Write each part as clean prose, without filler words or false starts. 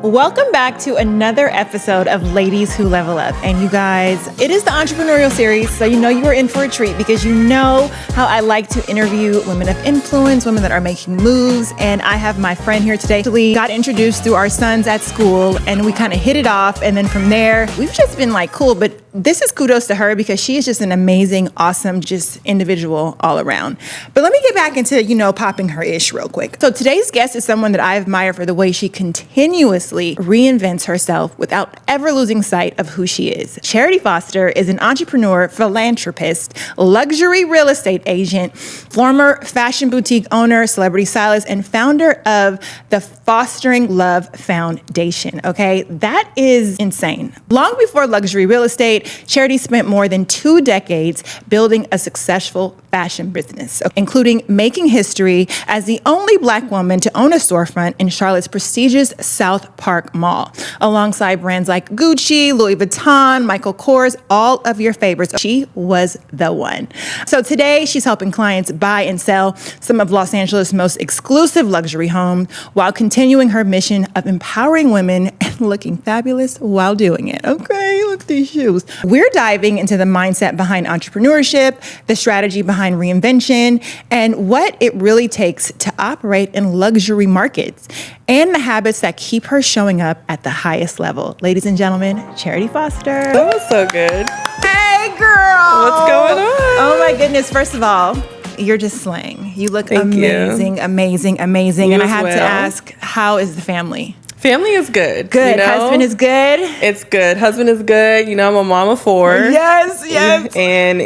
Welcome back to another episode of Ladies Who Level Up. And you guys, it is the Entrepreneurial series, so you know you are in for a treat because you know how I like to interview women of influence, women that are making moves. And I have my friend here today. We got introduced through our sons at school and we kind of hit it off. And then from there, we've just been like, cool. But this is kudos to her because she is just an amazing, awesome, just individual all around. But let me get back into, popping her ish real quick. So today's guest is someone that I admire for the way she continuously reinvents herself without ever losing sight of who she is. Charity Foster is an entrepreneur, philanthropist, luxury real estate agent, former fashion boutique owner, celebrity stylist, and founder of the Fostering Love Foundation. Okay, that is insane. Long before luxury real estate, Charity spent more than 2 decades building a successful fashion business, including making history as the only Black woman to own a storefront in Charlotte's prestigious South Park Mall, alongside brands like Gucci, Louis Vuitton, Michael Kors, all of your favorites. She was the one. So today, she's helping clients buy and sell some of Los Angeles' most exclusive luxury homes while continuing her mission of empowering women and looking fabulous while doing it. Okay, look at these shoes. We're diving into the mindset behind entrepreneurship, the strategy behind reinvention, and what it really takes to operate in luxury markets, and the habits that keep her showing up at the highest level. Ladies and gentlemen, Charity Foster. That was so good. Hey, girl. What's going on? Oh, my goodness. First of all, you're just slaying. You look amazing, amazing. And I have to ask, how is the family? Family is good. Good. Husband is good. It's good. Husband is good. I'm a mom of 4. Yes. And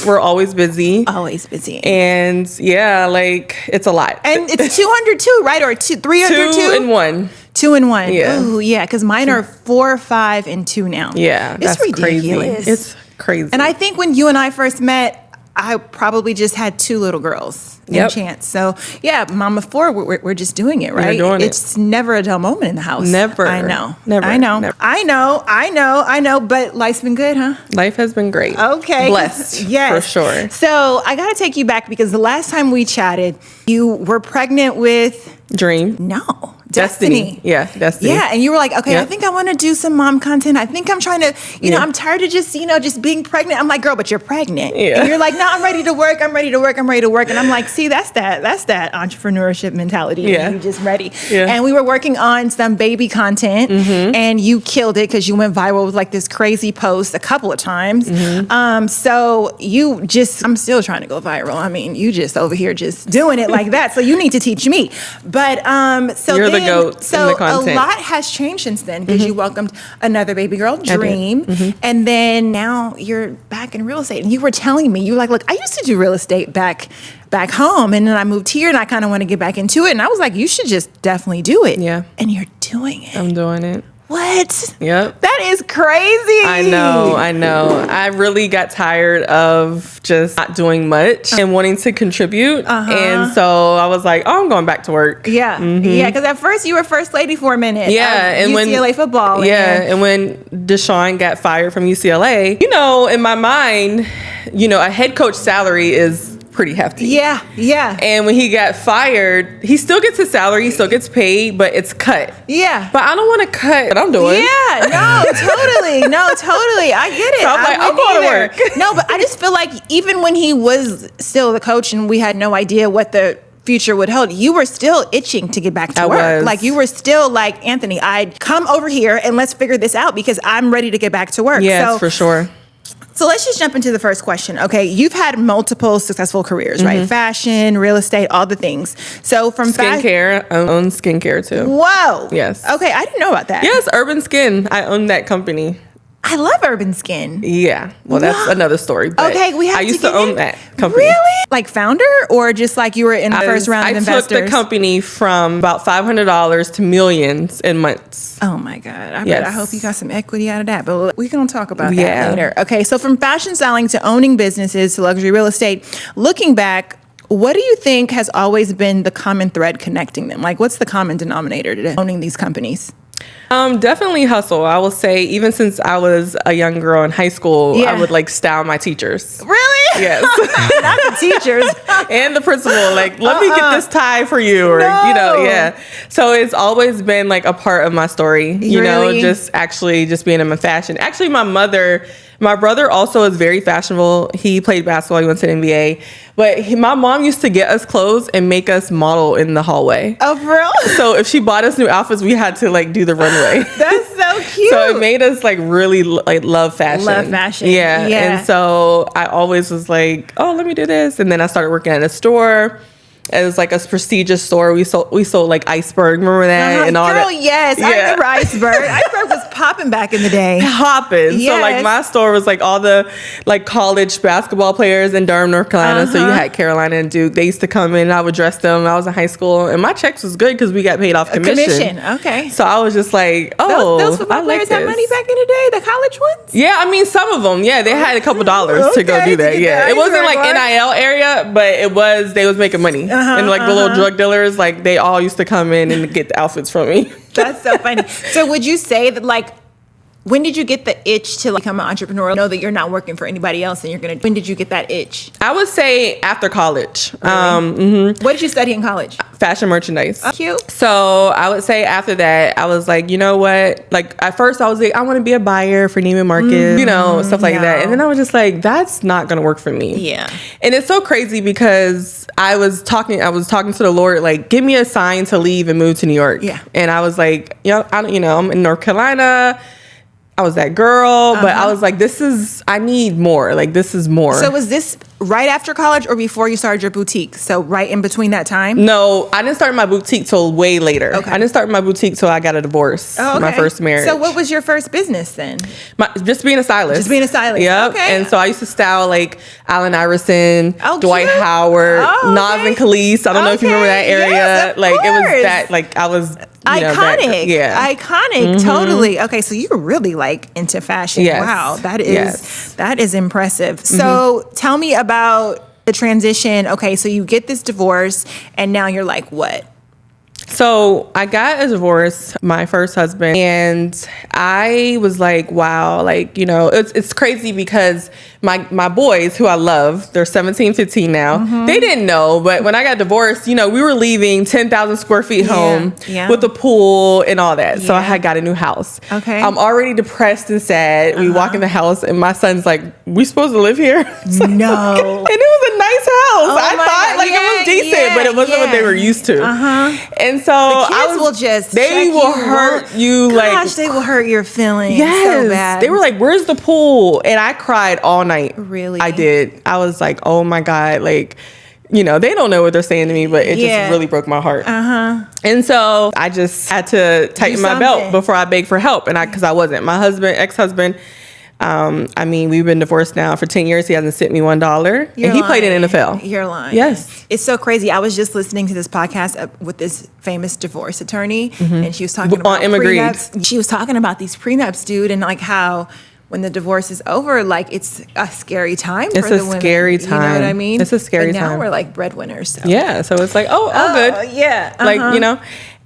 we're always busy. Always busy. And yeah, it's a lot. And it's 202, right? Or 302? 2 and 1. 2 and 1. Yeah. Ooh, yeah. Because mine are 4, 5, and 2 now. Yeah. It's ridiculous. Crazy. It's crazy. And I think when you and I first met, I probably just had 2 little girls. Chance. So yeah, mom of 4, we're just doing it, right? We're doing it's never a dull moment in the house. Never. I know. Never. I know. Never. I know. But life's been good, huh? Life has been great. Okay. Blessed. Yes. For sure. So I got to take you back because the last time we chatted, you were pregnant with... Dream. No. Destiny. Yeah, Destiny. Yeah, and you were like, okay, I think I want to do some mom content. I think I'm trying to, I'm tired of just being pregnant. I'm like, girl, but you're pregnant. Yeah. And you're like, no, I'm ready to work. And I'm like, see, that's that entrepreneurship mentality. Yeah. You're just ready. Yeah. And we were working on some baby content and you killed it because you went viral with this crazy post a couple of times. So I'm still trying to go viral. I mean, you just over here just doing it like that. So you need to teach me. But so you're the GOAT so in the content. A lot has changed since then because you welcomed another baby girl, Dream, and then now you're back in real estate. And you were telling me, you were like, look, I used to do real estate back home, and then I moved here, and I kind of want to get back into it. And I was like, you should just definitely do it. Yeah, and you're doing it. I'm doing it. What? Yep. That is crazy. I know. I really got tired of just not doing much and wanting to contribute. And so I was like, I'm going back to work. Yeah. Yeah, because at first you were first lady for a minute. Yeah. And UCLA football. Yeah. And when Deshaun got fired from UCLA, in my mind, a head coach salary is pretty hefty. Yeah. And when he got fired, he still gets his salary, he still gets paid, but it's cut. Yeah. But I don't want to cut what I'm doing. Yeah, no, totally. I get it. So I'm like, I'm going to work. No, but I just feel like even when he was still the coach and we had no idea what the future would hold, you were still itching to get back to work. Like you were still like, Anthony, I'd come over here and let's figure this out because I'm ready to get back to work. Yes, for sure. So let's just jump into the first question. Okay, you've had multiple successful careers, right? Fashion, real estate, all the things. So from skincare, I own skincare too. Whoa. Yes. Okay, I didn't know about that. Yes, Urban Skin. I own that company. I love Urban Skin. Yeah. Well, that's another story. But okay, I used to own that company. Really? Like founder, or just like you were in the first round of investors? I took the company from about $500 to millions in months. Oh my God. I hope you got some equity out of that, but we can talk about that later. Okay, so from fashion styling to owning businesses to luxury real estate, looking back, what do you think has always been the common thread connecting them? Like, what's the common denominator to owning these companies? Definitely hustle. I will say, even since I was a young girl in high school, I would style my teachers. Really? Yes. Not the teachers. And the principal, like, let me get this tie for you, or you know, yeah. So it's always been like a part of my story, you know, just being in fashion. Actually, my brother also is very fashionable. He played basketball. He went to the NBA. But my mom used to get us clothes and make us model in the hallway. Oh, for real? So if she bought us new outfits, we had to like do the runway. That's so cute. So it made us like really like love fashion. Love fashion. Yeah. And so I always was like, oh, let me do this. And then I started working at a store. It was like a prestigious store. We sold like Iceberg. Remember that? And all Girl, that. yes. I remember Iceberg. Iceberg was popping back in the day. Hopping. Yes. So like my store was like all the like college basketball players in Durham, North Carolina. So you had Carolina and Duke. They used to come in and I would dress them. I was in high school and my checks was good because we got paid off commission. Okay. So I was just like, oh, those football players had money back in the day, the college ones? Yeah, I mean some of them. Yeah, they had a couple dollars to go do that. Yeah, it wasn't like NIL area, but they was making money. And like the little drug dealers, like they all used to come in and get the outfits from me. That's so funny. So would you say that like, when did you get the itch to become an entrepreneur? Know that you're not working for anybody else and when did you get that itch? I would say after college. Really? What did you study in college? Fashion merchandise. Cute. So I would say after that, I was like, you know what? Like at first I was like, I want to be a buyer for Neiman Marcus, you know, stuff like that. And then I was just like, that's not going to work for me. Yeah. And it's so crazy because I was talking to the Lord, like, give me a sign to leave and move to New York. Yeah. And I was like, I'm in North Carolina. I was that girl, but I was like, I need more. Like, this is more. So was this right after college or before you started your boutique? So right in between that time? No, I didn't start my boutique till way later. Okay. I didn't start my boutique till I got a divorce. Oh, okay. My first marriage. So what was your first business then? Just being a stylist. Just being a stylist. Yep. Okay. And so I used to style like Allen Dwight cute. Howard, Oh, Nas okay. and Khalees. I don't know if you remember that area. Yes, of like course. it was that. Like I was Iconic. Yeah. Iconic. Totally. Okay. So you're really like into fashion. Yes. Wow. That is impressive. So tell me about the transition. Okay. So you get this divorce and now you're like, what? So I got a divorce, my first husband, and I was like, wow, like, you know, it's crazy because my boys who I love, they're 17, 15 now. They didn't know, but when I got divorced, you know, we were leaving 10,000 square feet home with a pool and all that. So I had got a new house. Okay. I'm already depressed and sad. We walk in the house and my son's like, we supposed to live here? So, No. And it was a nice house. I my thought God. like it was decent, but it wasn't what they were used to. And so The kids will just they check will hurt you. Gosh, they will hurt your feelings so bad. They were like, where's the pool? And I cried all night. Really? I did. I was like, oh my God, like, you know, they don't know what they're saying to me, but it just really broke my heart. And so I just had to tighten my belt before I begged for help. And because I wasn't. My ex-husband, I mean, we've been divorced now for 10 years. He hasn't sent me $1. And he played in NFL. You're lying. Yes. It's so crazy. I was just listening to this podcast with this famous divorce attorney, and she was talking about prenups. She was talking about these prenups, dude, and like how when the divorce is over, like it's a scary time for the women. It's a scary time. You know what I mean? It's a scary time. Now we're like breadwinners. So. Yeah. So it's like, oh, good. Yeah. Like, you know.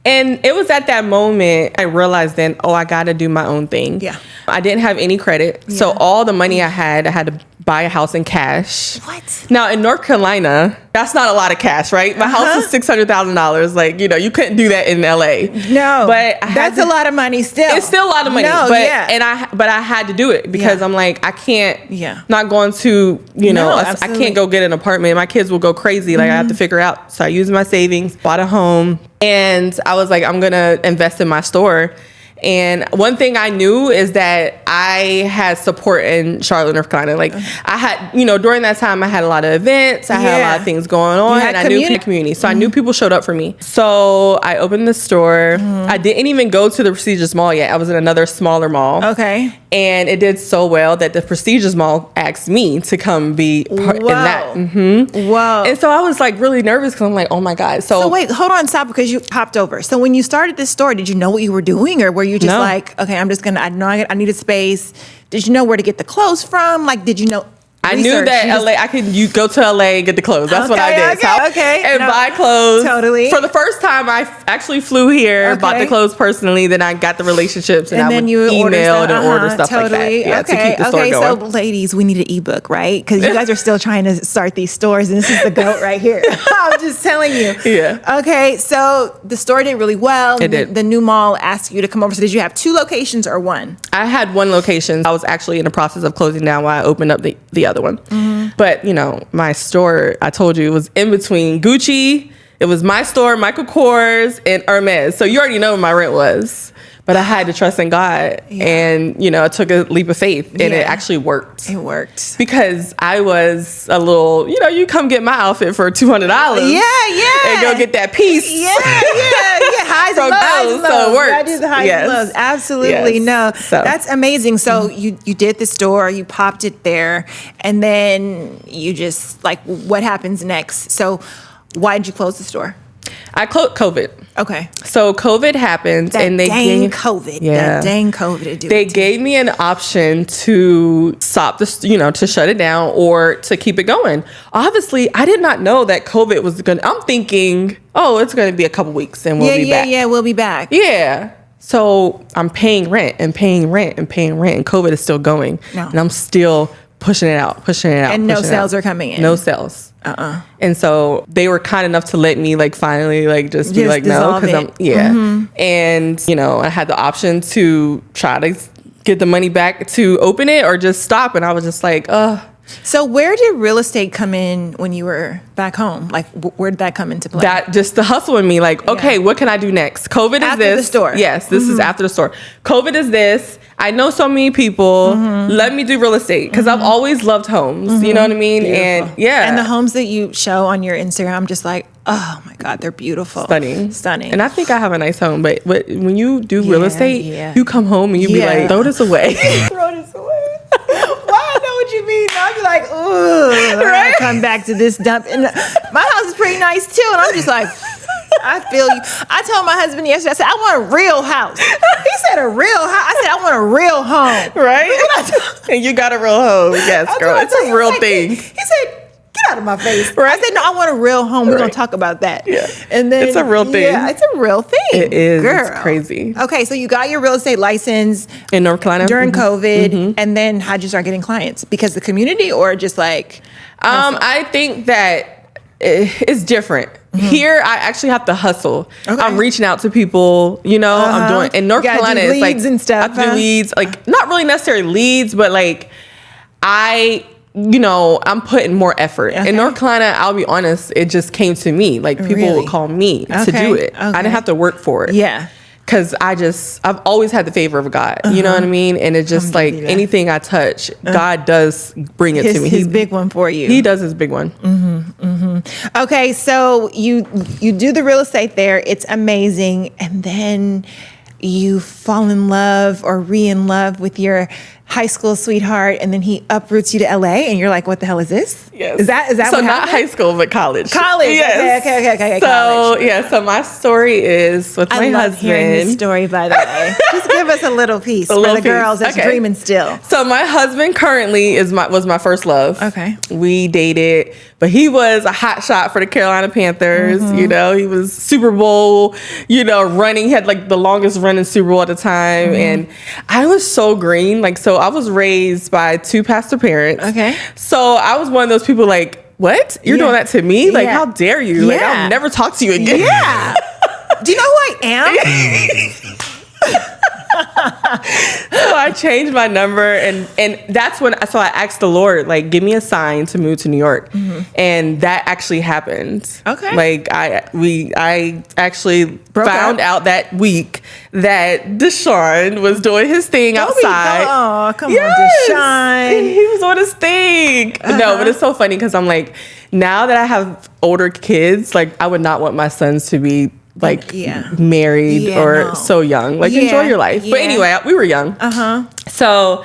And it was at that moment I realized then, I got to do my own thing. Yeah. I didn't have any credit. Yeah. So all the money I had to buy a house in cash. What? Now in North Carolina, that's not a lot of cash, right? My house is $600,000. Like, you know, you couldn't do that in LA. No. But that's a lot of money still. It's still a lot of money. No, but I had to do it because I'm like, I can't, not going to, I can't go get an apartment. My kids will go crazy. Like I have to figure out. So I used my savings, bought a home, and I was like, I'm going to invest in my store. And one thing I knew is that I had support in Charlotte, North Carolina. Like I had, during that time I had a lot of events. I had a lot of things going on, and I knew the community. So I knew people showed up for me. So I opened the store. I didn't even go to the prestigious mall yet. I was in another smaller mall. Okay. And it did so well that the prestigious mall asked me to come be part in that. Whoa. And so I was like really nervous because I'm like, oh my God. So wait, hold on, stop, because you popped over. So when you started this store, did you know what you were doing, or were you just like, okay, I'm just gonna, I know I need a space? Did you know where to get the clothes from? Like, did you know I knew that you go to LA and get the clothes. That's what I did. And buy clothes. Totally. For the first time, I actually flew here, bought the clothes personally. Then I got the relationships, and then you emailed and order stuff like that. Yeah, to keep the store going. So ladies, we need an ebook, right? Because you guys are still trying to start these stores, and this is the goat right here. I'm just telling you. Yeah. Okay, so the store did really well. It did. The new mall asked you to come over. So did you have 2 locations or 1? I had 1 location. I was actually in the process of closing down while I opened up the other one. Mm-hmm. But, my store, I told you, it was in between Gucci. It was my store, Michael Kors, and Hermes. So you already know what my rent was. But I had to trust in God. Yeah. And, I took a leap of faith. And it actually worked. It worked. Because I was a little, you come get my outfit for $200. Yeah. And go get that piece. Yeah. Highs and lows. So it worked. I did the highs and lows. Absolutely. No. So that's amazing. So you did the store, you popped it there, and then you just, what happens next? So why did you close the store? I closed COVID. Okay. So COVID happened, and they gave COVID. Yeah, that dang COVID. They gave me an option to stop to shut it down or to keep it going. Obviously, I did not know that COVID was I'm thinking, it's going to be a couple weeks and we'll be back. Yeah, we'll be back. Yeah. So I'm paying rent and paying rent and paying rent, and COVID is still going, and I'm still pushing it out. And no sales are coming in. No sales. And so they were kind enough to let me finally just be no, because I'm and I had the option to try to get the money back to open it or just stop, and I was just So where did real estate come in when you were back home? Where did that come into play? That just the hustle in me, okay, what can I do next? COVID is after this. The store. Yes, this is after the store. COVID is this. I know so many people. Let me do real estate because I've always loved homes. You know what I mean? Beautiful. And and the homes that you show on your Instagram, I'm just oh my God, they're beautiful. Stunning. And I think I have a nice home, but when you do real estate, you come home and you be like, throw this away. Throw this away. I know what you mean. I'll be like, ooh, right? I come back to this dump. And my house is pretty nice too. And I'm just like, I feel you. I told my husband yesterday, I said, I want a real house. He said, a real house? I said, I want a real home. Right? And you got a real home. Yes, girl. It's a real thing. He said, get out of my face. Right? I said, no, I want a real home. We're going to talk about that. Yeah. And then it's a real thing. Yeah, it's a real thing. It is. Girl. It's crazy. Okay, so you got your real estate license in North Carolina during COVID. And then how'd you start getting clients? Because the community or just I think that it's different. Here, I actually have to hustle. Okay. I'm reaching out to people, I'm doing, in North Carolina, it's leads and stuff. I have to do leads, not really necessarily leads, but I'm putting more effort. Okay. In North Carolina, I'll be honest, it just came to me. People would call me to do it. Okay. I didn't have to work for it. Yeah. Because I've always had the favor of God. You know what I mean? And it's just anything I touch, God does bring it to me. His big one for you. He does his big one. Okay, so you do the real estate there. It's amazing. And then you fall in love or re-in love with your high school sweetheart, and then he uproots you to LA, and you're like, what the hell is this? Yes. Is that so what not happened? High school, but college. College. Yes. Okay. So college. So my story is with my husband. I love hearing this story, by the way. Just give us a little piece for the girls that's dreaming still. So my husband currently was my first love. Okay. We dated, but he was a hot shot for the Carolina Panthers. He was Super Bowl, running. He had the longest running Super Bowl at the time, and I was so green. So I was raised by 2 pastor parents. Okay. So I was one of those people what? You're doing that to me? How dare you? I'll never talk to you again. Yeah. Do you know who I am? So I changed my number, and that's when I asked the Lord, give me a sign to move to New York. And that actually happened. Okay. I actually found out that week that Deshaun was doing his thing outside. Oh, come on, Deshaun. And he was on his thing. No, but it's so funny because I'm now that I have older kids, I would not want my sons to be married or so young. Enjoy your life. Yeah. But anyway, we were young. So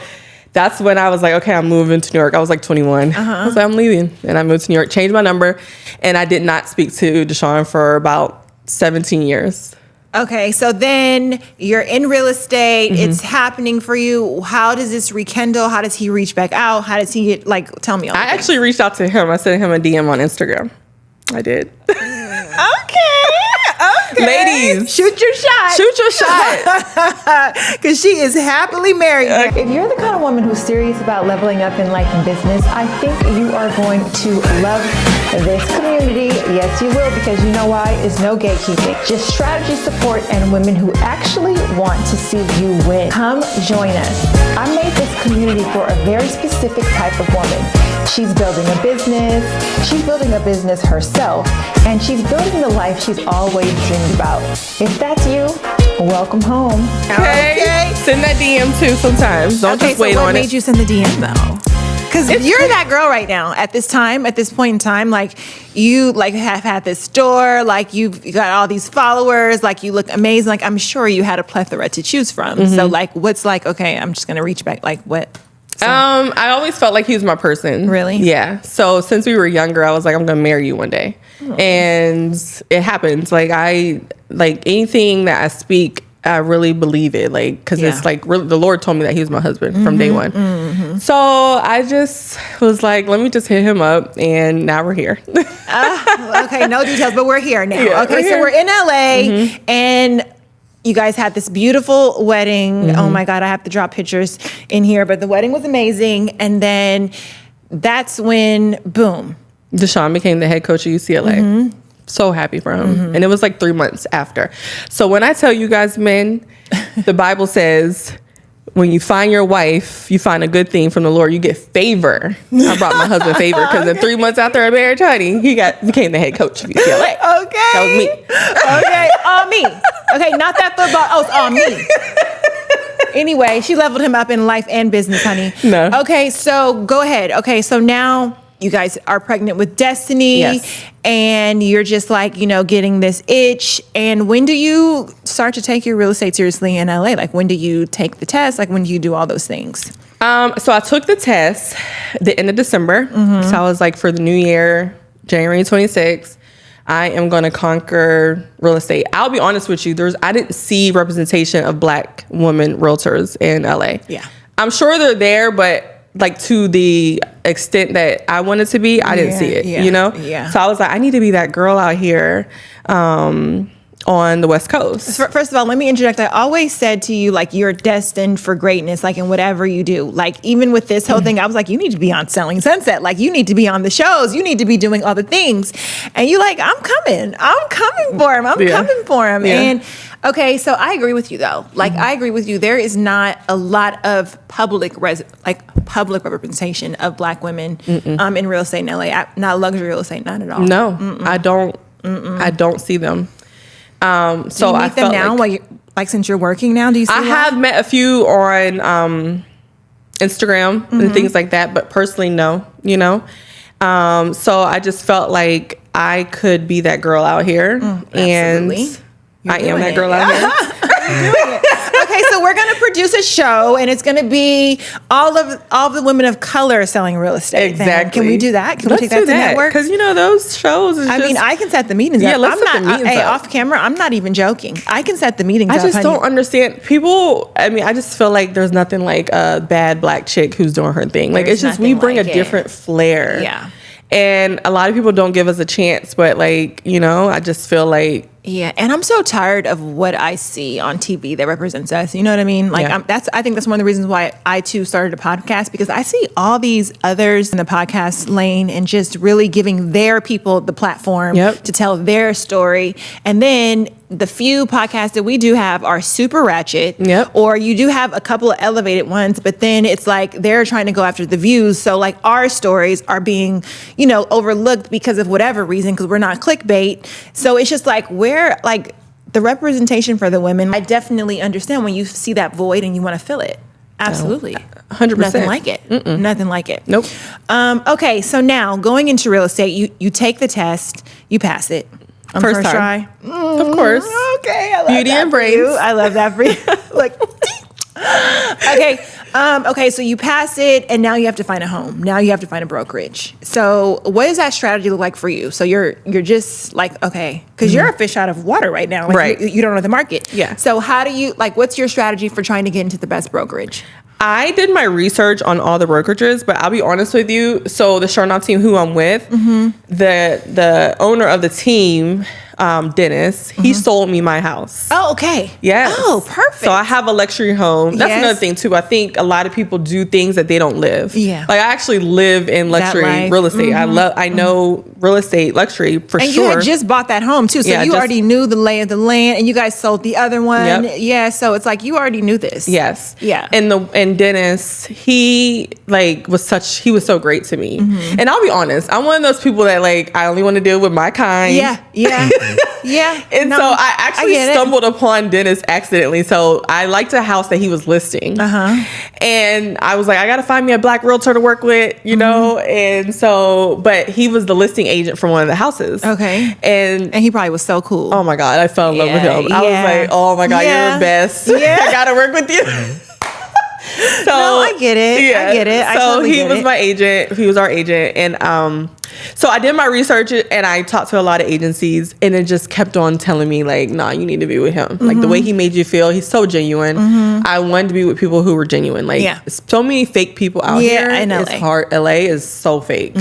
that's when I was okay, I'm moving to New York. I was 21. I was I'm leaving. And I moved to New York, changed my number, and I did not speak to Deshaun for about 17 years. Okay, so then you're in real estate. It's happening for you. How does this rekindle? How does he reach back out? How does he get, like, tell me all I actually reached out to him. I sent him a DM on Instagram. I did. Okay. Ladies, shoot your shot. Shoot your shot. Because she is happily married. If you're the kind of woman who's serious about leveling up in life and business, I think you are going to love this community. Yes, you will, because you know why? It's no gatekeeping. Just strategy support and women who actually want to see you win. Come join us. I made this community for a very specific type of woman. She's building a business. She's building a business herself. And she's building the life she's always dreamed about. If that's you, welcome home. Okay. Send that DM too sometimes. Don't just wait on it. What made you send the DM though? Because you're that girl right now at this point in time, like you like have had this store, like you've got all these followers, like you look amazing. Like I'm sure you had a plethora to choose from. So like, what's like, okay, I'm just going to reach back. Like what? So. I always felt like he was my person. Really? Yeah. So since we were younger, I was like, I'm going to marry you one day. Oh. And it happens. Like anything that I speak, I really believe it. Like, cause it's like really, the Lord told me that he was my husband from day one. So I just was like, let me just hit him up. And now we're here. Okay. No details, but we're here now. Yeah, okay. So we're in LA and you guys had this beautiful wedding. Oh my God, I have to drop pictures in here, but the wedding was amazing. And then that's when, boom. Deshaun became the head coach of UCLA. So happy for him. And it was like 3 months after. So when I tell you guys, men, the Bible says, when you find your wife, you find a good thing from the Lord, you get favor. I brought my husband favor because in 3 months after our marriage, honey, he became the head coach of UCLA. Okay. That was me. Okay, all me. Okay, not that football. Oh, it's all me. Anyway, she leveled him up in life and business, honey. No. Okay, so go ahead. Okay, so now you guys are pregnant with Destiny. Yes. And you're just like, getting this itch. And when do you start to take your real estate seriously in LA? Like, when do you take the test? Like, when do you do all those things? So I took the test the end of December. So I was like, for the new year, January 26th, I am going to conquer real estate. I'll be honest with you. I didn't see representation of Black women realtors in LA. Yeah. I'm sure they're there, but like to the extent that I wanted to be, I didn't see it, Yeah. So I was like, I need to be that girl out here on the West Coast. First of all, let me interject. I always said to you, like, you're destined for greatness, like in whatever you do. Like, even with this whole thing, I was like, you need to be on Selling Sunset. Like, you need to be on the shows. You need to be doing all the things. And you like, I'm coming for him. I'm coming for him. Yeah. And okay, so I agree with you though. Like, I agree with you. There is not a lot of public representation of Black women in real estate in LA. Not luxury real estate, not at all. No, I don't. I don't see them. So do you meet them now? Since you're working now, do you see I have met a few on Instagram and things like that, but personally, no. So I just felt like I could be that girl out here, and I am that girl out here. You're doing it. Okay, so we're going to produce a show, and it's going to be all of the women of color selling real estate. Exactly. Can we do that? Can we take that to network? Because those shows. I mean, I can set the meetings up. Let's set the meetings up. Off camera, I'm not even joking. I can set the meetings up. I just don't understand people. I mean, I just feel like there's nothing like a bad Black chick who's doing her thing. Like, it's just we bring a different flair. Yeah. And a lot of people don't give us a chance, but I just feel like. Yeah, and I'm so tired of what I see on TV that represents us. You know what I mean? Like, I think that's one of the reasons why I too started a podcast, because I see all these others in the podcast lane and just really giving their people the platform to tell their story. And then the few podcasts that we do have are super ratchet, or you do have a couple of elevated ones, but then it's like they're trying to go after the views. So like our stories are being, overlooked because of whatever reason, because we're not clickbait. So it's just like like the representation for the women, I definitely understand when you see that void and you want to fill it. Absolutely. 100%. Nothing like it. Nothing like it. Nope. Okay, so now going into real estate, you take the test, you pass it. First try. Of course. Okay, I love Beauty that and for brains. you. I love that for you. Like, okay, Okay, so you pass it, and now you have to find a home. Now you have to find a brokerage. So what does that strategy look like for you? So you're just like, okay, because you're a fish out of water right now. Like right. You don't know the market. Yeah. So how do you, like, what's your strategy for trying to get into the best brokerage? I did my research on all the brokerages, but I'll be honest with you. So the Charlotte team who I'm with, the owner of the team, Dennis, he sold me my house. Oh, okay. Yes. Oh, perfect. So I have a luxury home. That's another thing too. I think a lot of people do things that they don't live. Yeah. Like I actually live in luxury real estate. I know real estate luxury for sure. And you had just bought that home too. So you already knew the lay of the land, and you guys sold the other one. Yep. Yeah. So it's like you already knew this. Yes. Yeah. And Dennis, he was so great to me. And I'll be honest, I'm one of those people that like I only want to deal with my kind. Yeah. Yeah. Yeah. And so I actually stumbled upon Dennis accidentally. So I liked a house that he was listing. And I was like, I got to find me a black realtor to work with, you know? And so, but he was the listing agent for one of the houses. Okay. And he probably was so cool. Oh my God. I fell in love with him. I was like, oh my God, you're the best. Yeah. I got to work with you. So no, I get it. Yeah. I get it. I totally he was my agent. He was our agent. And so I did my research and I talked to a lot of agencies, and it just kept on telling me like, nah, you need to be with him. Like the way he made you feel, he's so genuine. I wanted to be with people who were genuine. Like so many fake people out here. In LA. It's hard. LA is so fake.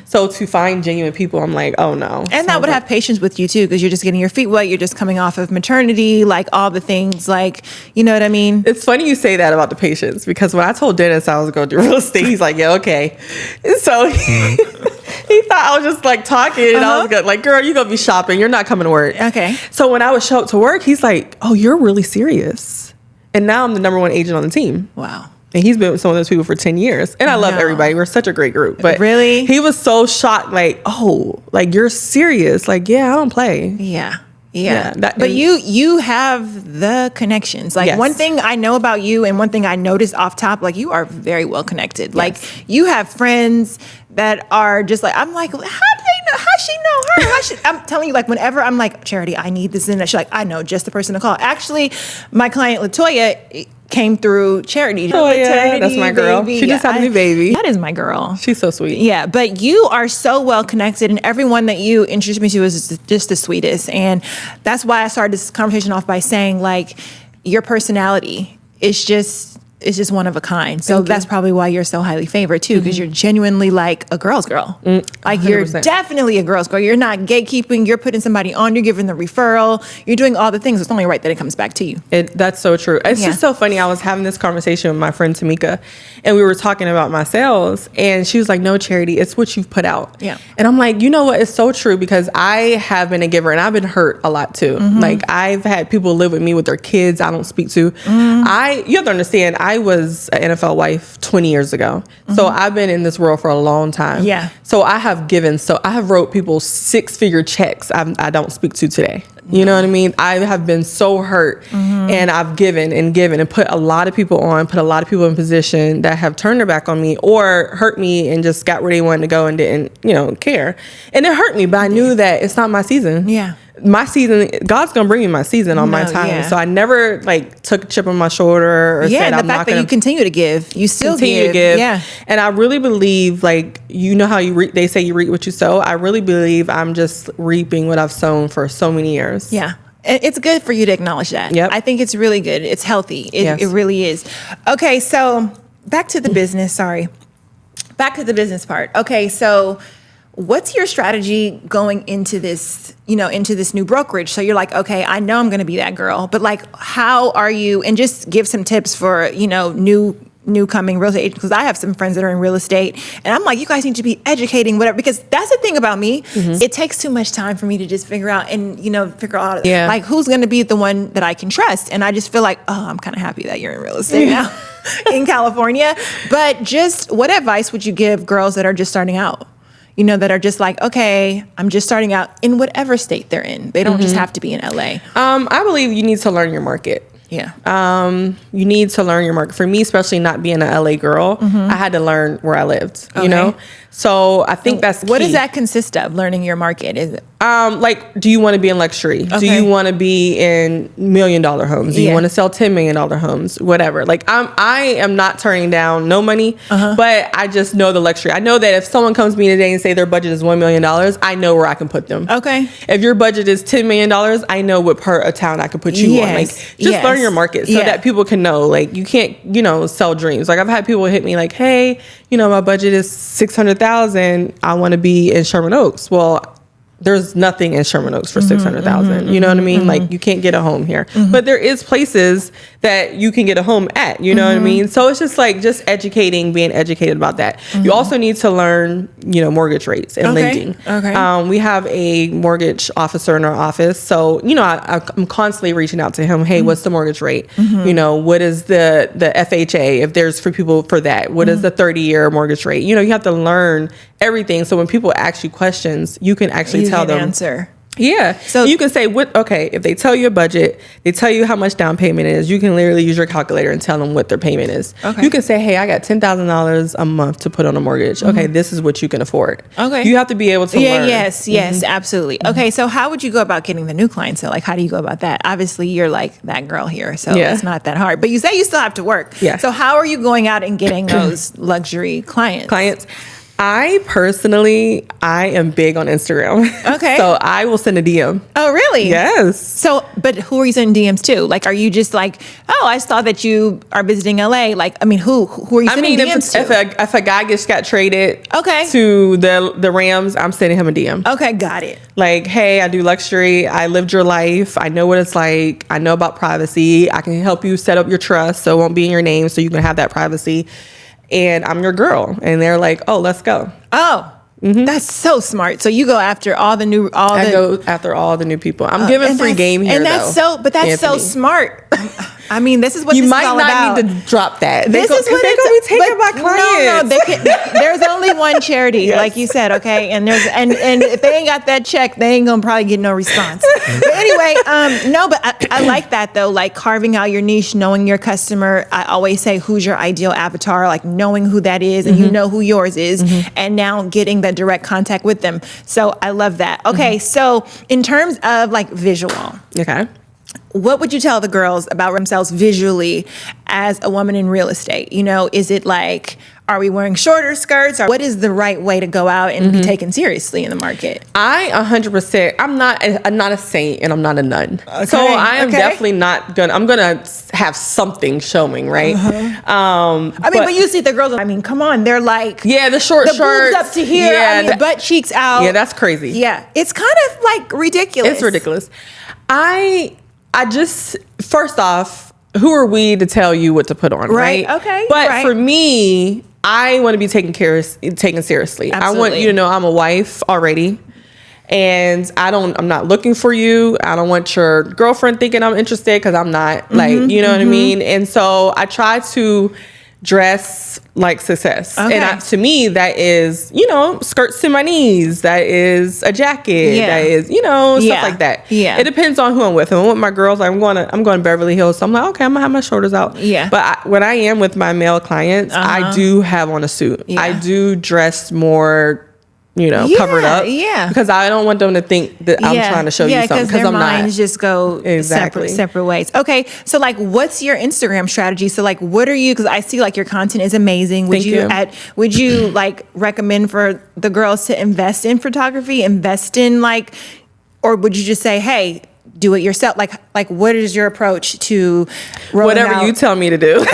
So to find genuine people, I'm like, oh no. And that would have patience with you too, because you're just getting your feet wet. You're just coming off of maternity, like all the things, like, you know what I mean? It's funny you say that about the patience, because when I told Dennis I was going to do real estate, he's like, yeah, okay. So he thought I was just like talking, and I was good. Like, girl, you're going to be shopping. You're not coming to work. Okay. So when I would show up to work, he's like, oh, you're really serious. And now I'm the number one agent on the team. Wow. And he's been with some of those people for 10 years. And I love everybody. We're such a great group. But really, he was so shocked, like, oh, like you're serious. Like, yeah, I don't play. Yeah. Yeah. But you have the connections. Like one thing I know about you, and one thing I noticed off top, like you are very well connected. Like you have friends that are just like, I'm like, how do they know? How she know her? I'm telling you, like whenever I'm like, Charity, I need this and that, she's like, I know just the person to call. Actually, my client Latoya came through Charity. Oh yeah, that's my girl. Baby. She just had a new baby. That is my girl. She's so sweet. Yeah, but you are so well connected, and everyone that you introduced me to is just the sweetest. And that's why I started this conversation off by saying, like, your personality is just one of a kind. So that's probably why you're so highly favored too, because you're genuinely like a girl's girl. Like 100%. You're definitely a girl's girl. You're not gatekeeping. You're putting somebody on. You're giving the referral. You're doing all the things. It's only right that it comes back to you. That's so true. It's just so funny. I was having this conversation with my friend Tamika, and we were talking about my sales, and she was like, no, Charity, it's what you've put out. Yeah. And I'm like, you know what? It's so true, because I have been a giver, and I've been hurt a lot too. Like I've had people live with me with their kids I don't speak to. You have to understand, I was an NFL wife 20 years ago. So I've been in this world for a long time. Yeah. So I have given, I have wrote people 6-figure checks I don't speak to today. You know what I mean? I have been so hurt, and I've given and put a lot of people on, put a lot of people in position that have turned their back on me or hurt me and just got where they wanted to go and didn't, care. And it hurt me, but I knew that it's not my season. Yeah. My season, God's gonna bring me my season on my time. Yeah. So I never took a chip on my shoulder or said and I'm the fact that you continue to give, you still continue to give. Yeah. And I really believe, how they say you reap what you sow. I really believe I'm just reaping what I've sown for so many years. Yeah. It's good for you to acknowledge that. Yep. I think it's really good. It's healthy. It really is. Okay, so back to the business. Sorry. Back to the business part. Okay, so what's your strategy going into this, into this new brokerage? So you're like, okay, I know I'm going to be that girl, but how are you? And just give some tips for, new coming real estate agents, because I have some friends that are in real estate, and I'm like, you guys need to be educating whatever, because that's the thing about me. It takes too much time for me to just figure out who's going to be the one that I can trust. And I just feel like, oh, I'm kind of happy that you're in real estate now in California. But just what advice would you give girls that are just starting out? That are just like, okay, I'm just starting out in whatever state they're in. They don't just have to be in LA. I believe you need to learn your market. Yeah. You need to learn your market. For me, especially not being an LA girl, I had to learn where I lived, So I think that's key. What does that consist of? Learning your market? Is it? Like, do you want to be in luxury? Okay. Do you want to be in $1 million homes? Do you want to sell $10 million homes? Whatever. Like, I am not turning down no money, but I just know the luxury. I know that if someone comes to me today and say their budget is $1 million, I know where I can put them. Okay. If your budget is $10 million, I know what part of town I can put you on. Like, just learn your market so that people can know. Like, you can't, sell dreams. Like, I've had people hit me like, hey, my budget is $600,000. I want to be in Sherman Oaks. Well, there's nothing in Sherman Oaks for $600,000. You know what I mean? Like, you can't get a home here, but there is places that you can get a home at, you know what I mean? So it's just like, being educated about that. You also need to learn, mortgage rates and lending. Okay. We have a mortgage officer in our office. So, I'm constantly reaching out to him. Hey, what's the mortgage rate? What is the FHA, if there's for people for that? What is the 30-year mortgage rate? You have to learn everything. So when people ask you questions, you can actually tell them. Answer. Yeah. So you can say, if they tell you a budget, they tell you how much down payment is, you can literally use your calculator and tell them what their payment is. Okay. You can say, hey, I got $10,000 a month to put on a mortgage. Okay, this is what you can afford. Okay. You have to be able to learn. Yes, absolutely. Okay, so how would you go about getting the new clients? So, like, how do you go about that? Obviously, you're like that girl here, so it's not that hard. But you say you still have to work. Yeah. So how are you going out and getting those luxury clients? I am big on Instagram. Okay. So I will send a DM. Oh, really? Yes. So, but who are you sending DMs to? Like, are you just like, oh, I saw that you are visiting LA. Like, who are you sending DMs to? If a guy just got traded to the Rams, I'm sending him a DM. Okay, got it. Like, hey, I do luxury. I lived your life. I know what it's like. I know about privacy. I can help you set up your trust so it won't be in your name so you can have that privacy. And I'm your girl. And they're like, oh, let's go. Oh, that's so smart. So you go after I go after all the new people. I'm giving free game here, that's so smart. I mean, this is what you this might is all not about. need to drop that. This is what they're going to be taken by clients. No, there's only one charity, like you said, okay. And there's and if they ain't got that check, they ain't gonna probably get no response. But anyway, but I like that though, like carving out your niche, knowing your customer. I always say, who's your ideal avatar? Like knowing who that is, and you know who yours is, and now getting the direct contact with them. So I love that. Okay, so in terms of like visual, what would you tell the girls about themselves visually as a woman in real estate? Is it like, are we wearing shorter skirts? Or what is the right way to go out and be taken seriously in the market? I 100%, I'm not a saint and I'm not a nun. Okay, so I am definitely not I'm going to have something showing, right? But you see the girls, come on. They're like, the short shirts. The boobs up to here, butt cheeks out. Yeah, that's crazy. Yeah, it's kind of like ridiculous. It's ridiculous. I just, first off, who are we to tell you what to put on, right? Okay. But for me, I want to be taken seriously. Absolutely. I want you to know I'm a wife already. And I'm not looking for you. I don't want your girlfriend thinking I'm interested because I'm not. You know what I mean? And so I try to dress like success. Okay. And to me, that is, skirts to my knees. That is a jacket. Yeah. That is, stuff like that. Yeah. It depends on who I'm with. If I'm with my girls, I'm going to Beverly Hills. So I'm like, okay, I'm going to have my shoulders out. Yeah. But when I am with my male clients, I do have on a suit. Yeah. I do dress more covered up. Yeah. Because I don't want them to think that I'm trying to show you something. Because their minds just go separate ways. Okay. So like, what's your Instagram strategy? So like, what are you, because I see like your content is amazing. Would you like recommend for the girls to invest in photography, or would you just say, hey, do it yourself? Like what is your approach to whatever you tell me to do?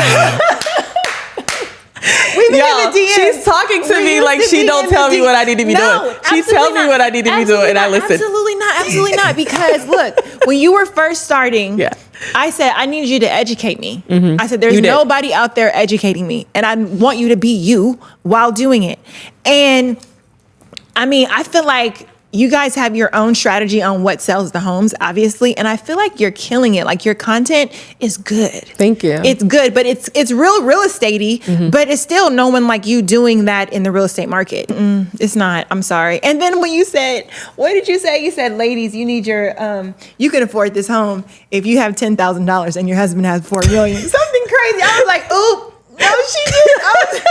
She's talking to me like she don't tell me what I need to be doing. She tells me what I need to be doing, and I listen. Absolutely not. Because look, when you were first starting, I said, I need you to educate me. I said, there's nobody out there educating me, and I want you to be you while doing it. And I feel like you guys have your own strategy on what sells the homes, obviously. And I feel like you're killing it. Like your content is good. Thank you. It's good, but it's real estate-y, but it's still no one like you doing that in the real estate market. It's not, I'm sorry. And then when you said, what did you say? You said, ladies, you need your, you can afford this home if you have $10,000 and your husband has $4 million. Something crazy. I was like, oop, no, she didn't.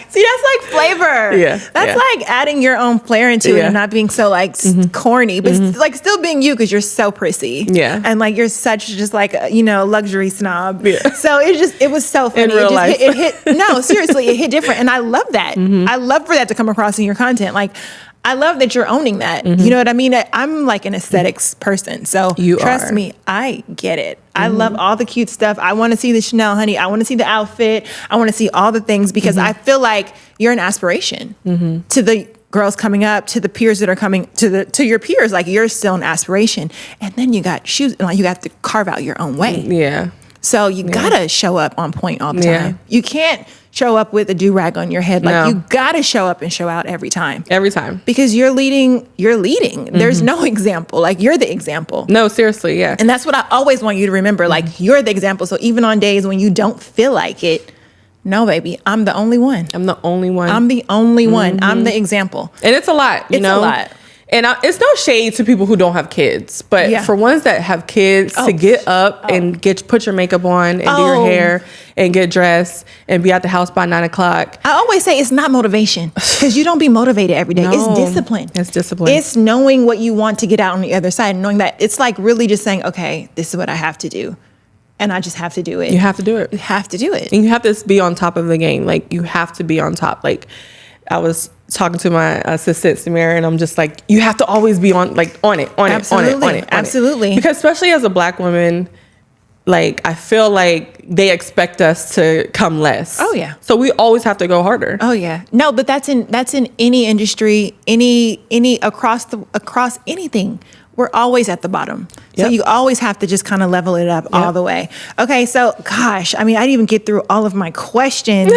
See, that's like flavor. Yeah. That's like adding your own flair into it and not being so like corny, but like still being you because you're so prissy. Yeah. And like you're such just like, luxury snob. Yeah. So it was so funny. In real life. It hit, no, seriously, it hit different. And I love that. I love for that to come across in your content. Like, I love that you're owning that. You know what I mean? I'm like an aesthetics person. So trust me, I get it. I love all the cute stuff. I want to see the Chanel, honey. I want to see the outfit. I want to see all the things because I feel like you're an aspiration to the girls coming up, to the peers that are coming, to your peers. Like you're still an aspiration. And then you got shoes, like you have to carve out your own way. Yeah. So you gotta show up on point all the time. You can't show up with a do-rag on your head. Like you gotta show up and show out every time. Every time. Because you're leading. There's no example. Like you're the example. No, seriously, yeah. And that's what I always want you to remember. Like you're the example. So even on days when you don't feel like it, no, baby, I'm the only one. I'm the only one. I'm the only one. I'm the example. And it's a lot, you know? It's a lot. And it's no shade to people who don't have kids, but for ones that have kids, to get up and put your makeup on and do your hair and get dressed and be at the house by 9 o'clock. I always say it's not motivation because you don't be motivated every day. No, it's discipline. It's discipline. It's knowing what you want to get out on the other side and knowing that it's like really just saying, okay, this is what I have to do. And I just have to do it. You have to do it. You have to do it. And you have to be on top of the game. Like you have to be on top. Like I was talking to my assistant Samira, and I'm just like, you have to always be on it. Absolutely. Because especially as a Black woman, like I feel like they expect us to come less. Oh yeah. So we always have to go harder. Oh yeah. No, but that's in any industry, any across anything. We're always at the bottom. So you always have to just kind of level it up all the way. Okay, so gosh, I mean, I didn't even get through all of my questions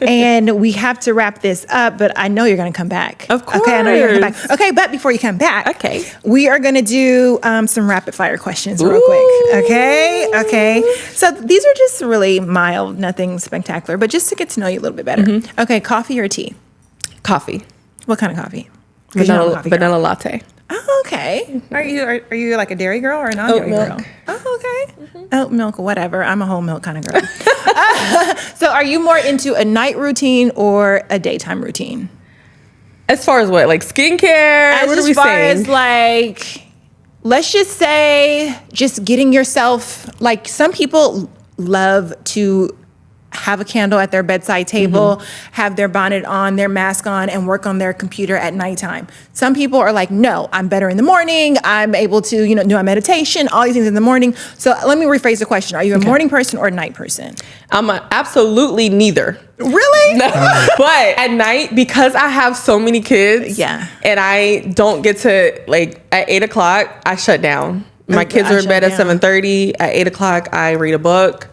and we have to wrap this up, but I know you're going to come back. Of course. Okay, I know you're going to come back. Okay, but before you come back, we are going to do some rapid fire questions real quick. Okay. So these are just really mild, nothing spectacular, but just to get to know you a little bit better. Okay, coffee or tea? Coffee. What kind of coffee? Vanilla latte. Oh, okay. Are you like a dairy girl or a non-dairy girl? Oh, okay. Oat milk, whatever. I'm a whole milk kind of girl. So are you more into a night routine or a daytime routine? As far as what? Like skincare? What are we saying? As like, let's just say just getting yourself, like some people love to have a candle at their bedside table, have their bonnet on, their mask on, and work on their computer at nighttime. Some people are like, no, I'm better in the morning. I'm able to, do my meditation, all these things in the morning. So let me rephrase the question. Are you a morning person or a night person? I'm absolutely neither. Really? No. But at night, because I have so many kids, and I don't get to, like, at 8 o'clock, I shut down. My kids are in bed at 7:30. At 8 o'clock, I read a book.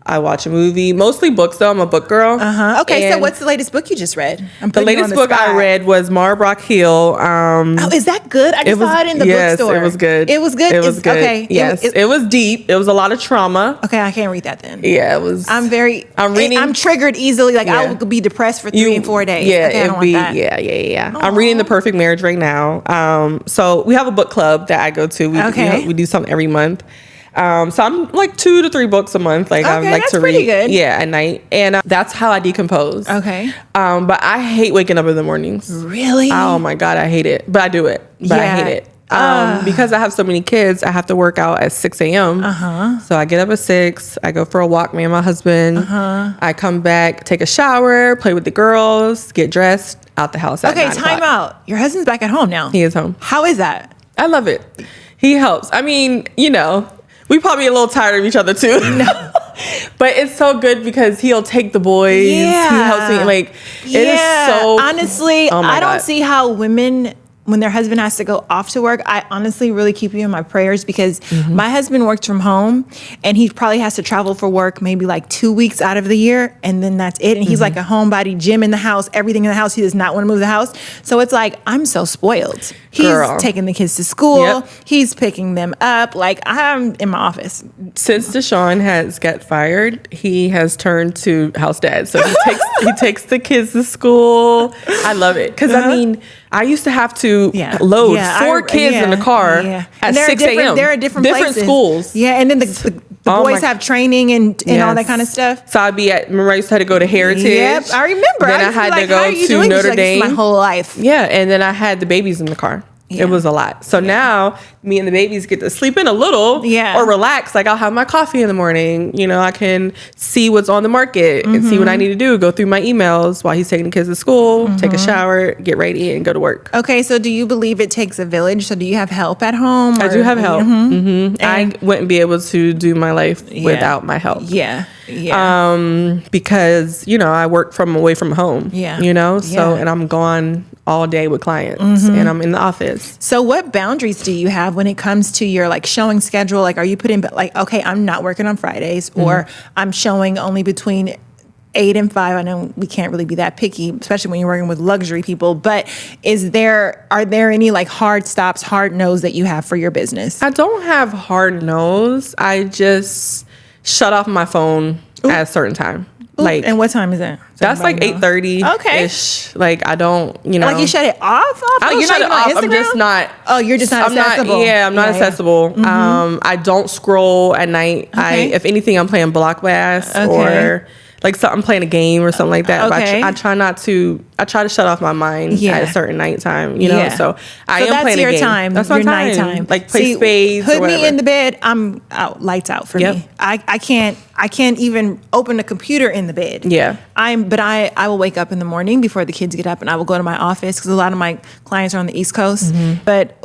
I watch a movie, mostly books though. I'm a book girl. Okay, so what's the latest book you just read? The latest book I read was Mara Brock Hill. Is that good? I just saw it in the bookstore. It was good. It was good? It was good. Okay. Yes, it was deep. It was a lot of trauma. Okay, I can't read that then. Yeah, it was. I'm reading. I'm triggered easily. Like I will be depressed for 3 and 4 days. Yeah, okay, I don't want that. Yeah. I'm reading The Perfect Marriage right now. So we have a book club that I go to. We do something every month. So I'm like 2 to 3 books a month. Like I like to read. Pretty good. Yeah, at night, and that's how I decompose. Okay. But I hate waking up in the mornings. Really? Oh my God, I hate it. But I do it. But I hate it. Because I have so many kids, I have to work out at 6 a.m. So I get up at 6. I go for a walk, me and my husband. I come back, take a shower, play with the girls, get dressed, out the house at 9 o'clock. Time out. Your husband's back at home now. He is home. How is that? I love it. He helps. I mean, we probably a little tired of each other too. No. But it's so good because he'll take the boys. Yeah. He helps me. Like, it is so. Honestly, I don't see how women, when their husband has to go off to work, I honestly really keep you in my prayers because my husband works from home and he probably has to travel for work maybe like 2 weeks out of the year. And then that's it. And he's like a homebody, gym in the house, everything in the house. He does not want to move the house. So it's like, I'm so spoiled. He's taking the kids to school. Yep. He's picking them up. Like I'm in my office. Since Deshaun has got fired, he has turned to house dad. So he takes the kids to school. I love it. Cause I mean, I used to have to load 4 kids in the car at 6 a.m. There are different places. schools. Yeah, and then the The boys have training and all that kind of stuff. So I'd be remember I used to have to go to Heritage. Yep, I remember. Then I had to go to Notre Dame. My whole life. Yeah, and then I had the babies in the car. Yeah. It was a lot. So now me and the babies get to sleep in a little or relax. Like I'll have my coffee in the morning. You know, I can see what's on the market and see what I need to do. Go through my emails while he's taking the kids to school, take a shower, get ready and go to work. Okay. So do you believe it takes a village? So do you have help at home? I do have help. I wouldn't be able to do my life without my help. Yeah. Because, you know, I work away from home. Yeah. You know, so, and I'm gone all day with clients and I'm in the office. So what boundaries do you have when it comes to your like showing schedule? Like, are you putting like, okay, I'm not working on Fridays or I'm showing only between 8 and 5. I know we can't really be that picky, especially when you're working with luxury people, but are there any like hard stops, hard no's that you have for your business? I don't have hard no's. I just shut off my phone at a certain time. Like, and what time is that? That's like 8:30. Okay. Ish. Like I don't, you know. Like you shut it off? I don't shut it off. I'm just not. Oh, you're just not accessible. I'm not accessible. I don't scroll at night. Okay. If anything, I'm playing block bass or like I'm playing a game or something like that. Okay. But I try not to. I try to shut off my mind at a certain nighttime. You know. So I am playing a game. Time. That's my time. Nighttime. Like play spades. Put me in the bed. I'm out. Lights out for me. I can't even open the computer in the bed. Yeah. But I will wake up in the morning before the kids get up and I will go to my office because a lot of my clients are on the East Coast. But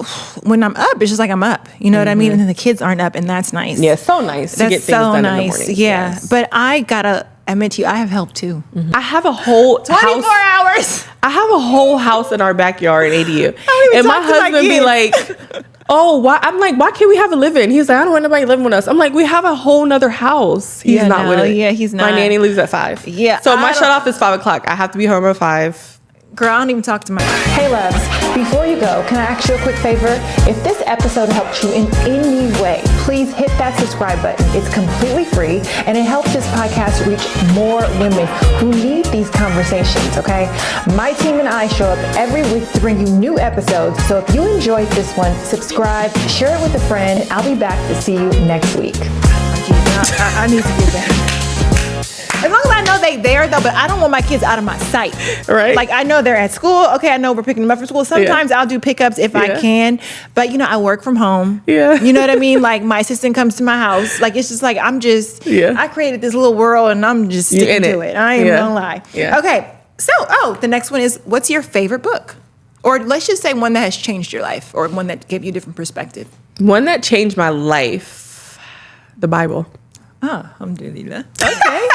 when I'm up, it's just like I'm up. You know what I mean? And then the kids aren't up and that's nice. Yeah, so nice to get things done in the morning. Yeah. Yes. But I gotta admit to you, I have help too. I have a whole 24 hours. I have a whole house in our backyard in ADU. And my husband be like, oh, why? I'm like, why can't we have a live-in? He's like, I don't want nobody living with us. I'm like, we have a whole nother house. He's not with it. Yeah, he's not. My nanny leaves at 5. Yeah. So my shut off is 5 o'clock. I have to be home at 5. Girl, I don't even talk to my... Hey loves, before you go, can I ask you a quick favor? If this episode helped you in any way, please hit that subscribe button. It's completely free and it helps this podcast reach more women who need these conversations, okay? My team and I show up every week to bring you new episodes. So if you enjoyed this one, subscribe, share it with a friend. I'll be back to see you next week. I need to get back. As long as I know they there though, but I don't want my kids out of my sight. Right. Like I know they're at school. Okay, I know we're picking them up from school. Sometimes I'll do pickups if I can. But you know, I work from home. Yeah. You know what I mean? Like my assistant comes to my house. Like it's just like I created this little world and I'm just sticking to it. I ain't gonna lie. Yeah. Okay. So the next one is, what's your favorite book? Or let's just say one that has changed your life or one that gave you a different perspective. One that changed my life. The Bible. Oh, alhamdulillah. Okay.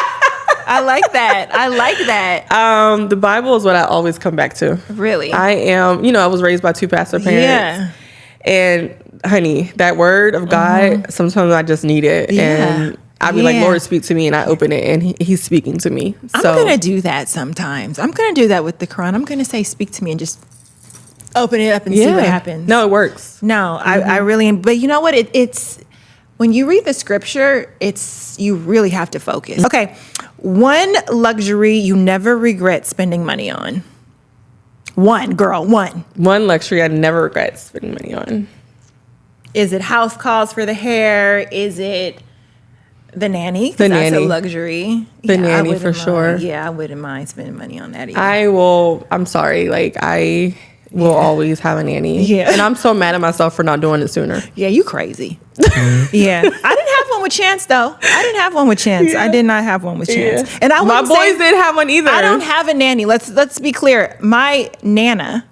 I like that. The Bible is what I always come back to. Really? I am, I was raised by 2 pastor parents. Yeah. And honey, that word of God, sometimes I just need it. Yeah. And I'd be like, Lord, speak to me. And I open it and he's speaking to me. I'm going to do that sometimes. I'm going to do that with the Quran. I'm going to say, speak to me and just open it up and see what happens. No, it works. No, I really am. But you know what? It's when you read the scripture, you really have to focus. Okay. One luxury you never regret spending money on. One. One luxury I never regret spending money on. Is it house calls for the hair? Is it the nanny? The nanny. That's a luxury. The nanny for sure. Yeah, I wouldn't mind spending money on that either. I'm sorry. Like I will always have a nanny. Yeah. And I'm so mad at myself for not doing it sooner. Yeah, you crazy. Yeah. I didn't have one with Chance though. I didn't have one with Chance. I did not have one with Chance. And my boys didn't have one either. I don't have a nanny. Let's be clear. My Nana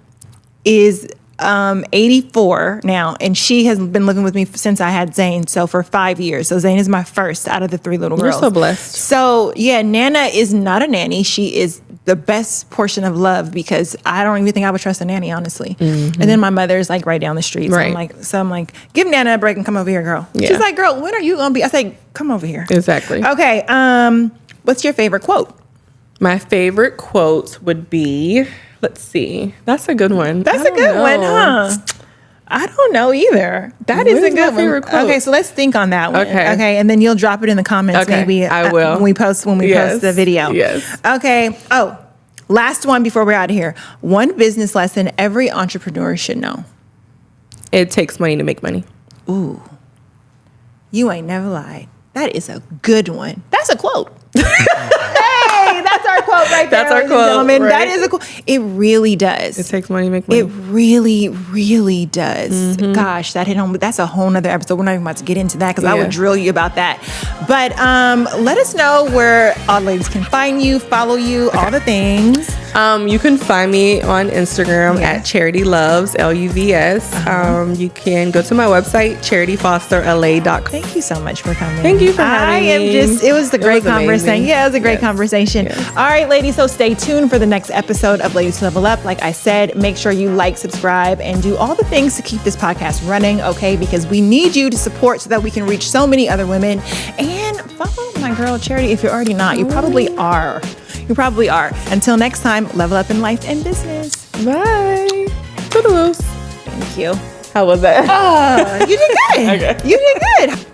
is 84 now, and she has been living with me since I had Zane, so for 5 years. So Zane is my first out of the 3 little girls. You're so blessed. So yeah, Nana is not a nanny. She is the best portion of love because I don't even think I would trust a nanny, honestly. Mm-hmm. And then my mother's like right down the street. So I'm like, give Nana a break and come over here, girl. Yeah. She's like, girl, when are you gonna be? I say, come over here. Exactly. Okay. What's your favorite quote? My favorite quote would be, let's see. That's a good one. That's a good one, huh? I don't know either. That is a good one. Quote? Okay, so let's think on that one. Okay, and then you'll drop it in the comments. Okay, maybe I will when we post the video. Yes. Okay. Oh, last one before we're out of here. One business lesson every entrepreneur should know. It takes money to make money. Ooh, you ain't never lied. That is a good one. That's a quote. Hey, that's our quote right there. That's our quote, gentlemen. right? That is a quote. It really does. It takes money to make money. It really, really does. Gosh, that hit home. That's a whole nother episode. We're not even about to get into that because I would drill you about that. But let us know where all ladies can find you, follow you, all the things. You can find me on Instagram at Charity Loves, LUVS. You can go to my website, charityfosterla.com. Thank you so much for coming. Thank you for having me. It was a great conversation. Yeah, it was a great conversation. Yes. All right, ladies, so stay tuned for the next episode of Ladies Who Level Up. Like I said, make sure you like, subscribe, and do all the things to keep this podcast running, okay? Because we need you to support so that we can reach so many other women. And follow my girl, Charity, if you're already not. You probably are. You probably are. Until next time, level up in life and business. Bye. Toodaloo. Thank you. How was that? You did good. Okay. You did good.